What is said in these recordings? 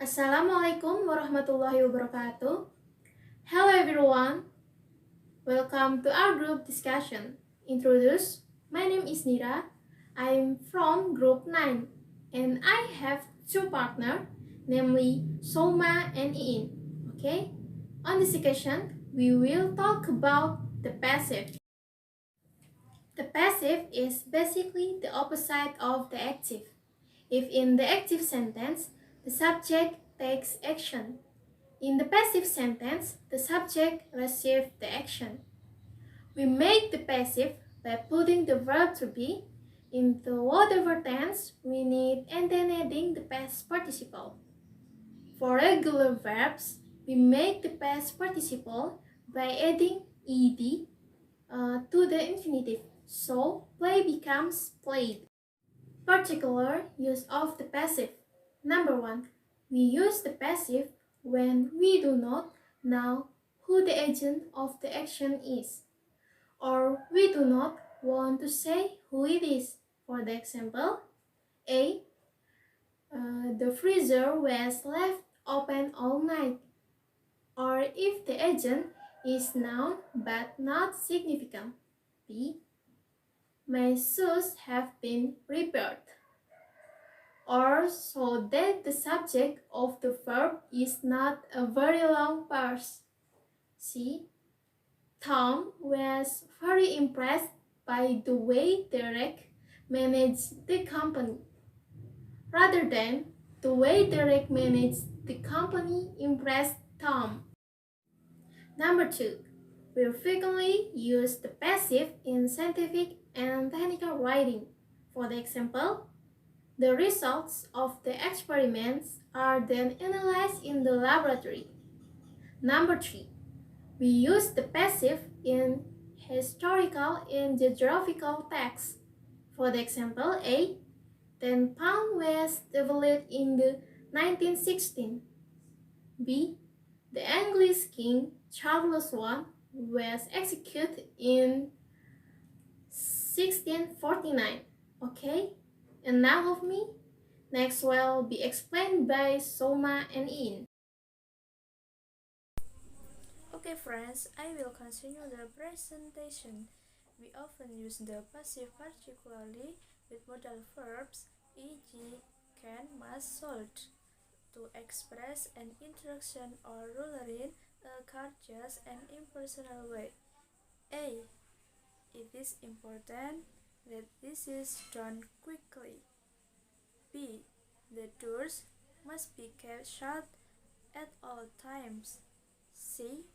Assalamualaikum warahmatullahi wabarakatuh. Hello everyone. Welcome to our group discussion. Introduce. My name is Nira. I'm from group 9 and I have two partners, namely Soma and Iin. Okay? On this occasion, we will talk about the passive. The passive is basically the opposite of the active. If in the active sentence, the subject takes action, in the passive sentence, the subject receives the action. We make the passive by putting the verb to be into whatever tense we need and then adding the past participle. For regular verbs, we make the past participle by adding ed to the infinitive, so play becomes played. Particular use of the passive. Number 1. We use the passive when we do not know who the agent of the action is, or we do not want to say who it is. For the example, A. The freezer was left open all night. Or if the agent is noun but not significant. B. My shoes have been repaired. Or so that the subject of the verb is not a very long phrase. C. Tom was very impressed by the way Derek managed the company. Rather than the way Derek managed the company impressed Tom. Number 2. We frequently use the passive in scientific and technical writing. For the example, the results of the experiments are then analyzed in the laboratory. Number 3. We use the passive in historical and geographical texts. For the example, A. 10 pounds was devalued in the 1916. B. The English King Charles I was executed in 1649. Okay? And now of me, next will be explained by Soma and Iin. Okay friends, I will continue the presentation. We often use the passive particularly with modal verbs e.g. can, must, should to express an interaction or routine a courteous and impersonal way. A. It is important that this is done quickly. B. The doors must be kept shut at all times. C.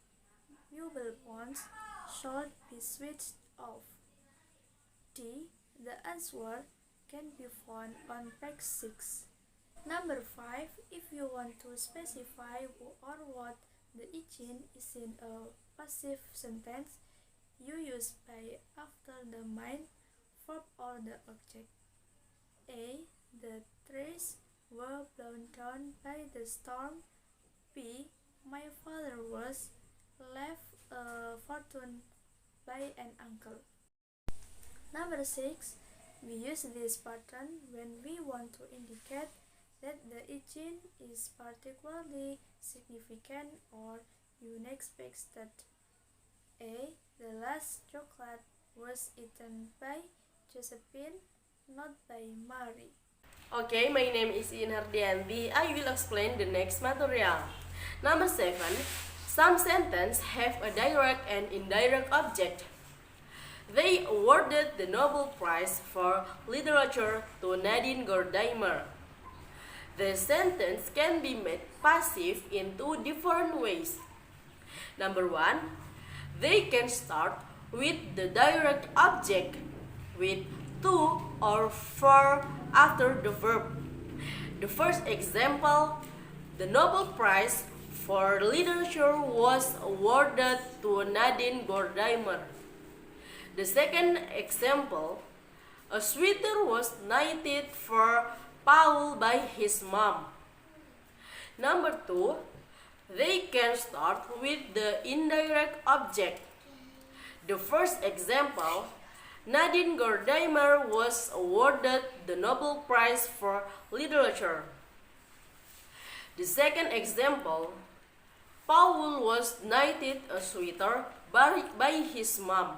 Mobile phones should be switched off. D. The answer can be found on page 6. Number 5. If you want to specify who or what the agent is in a passive sentence, you use by after the main verb or the object. A. The trees were blown down by the storm. B. My father was left a fortune by an uncle. Number 6. We use this pattern when we want to indicate that the agent is particularly significant or unexpected. A. The last chocolate was eaten by Josephine, not by Mary. Okay, my name is Inhardianti. I will explain the next material. Number 7. Some sentences have a direct and indirect object. They awarded the Nobel Prize for Literature to Nadine Gordimer. The sentence can be made passive in two different ways. Number 1. They can start with the direct object with to or for after the verb. The first example, the Nobel Prize for Literature was awarded to Nadine Gordimer. The second example, a sweater was knitted for Paul by his mom. Number 2, they can start with the indirect object. The first example, Nadine Gordimer was awarded the Nobel Prize for Literature. The second example, Paul was knitted a sweater by his mom.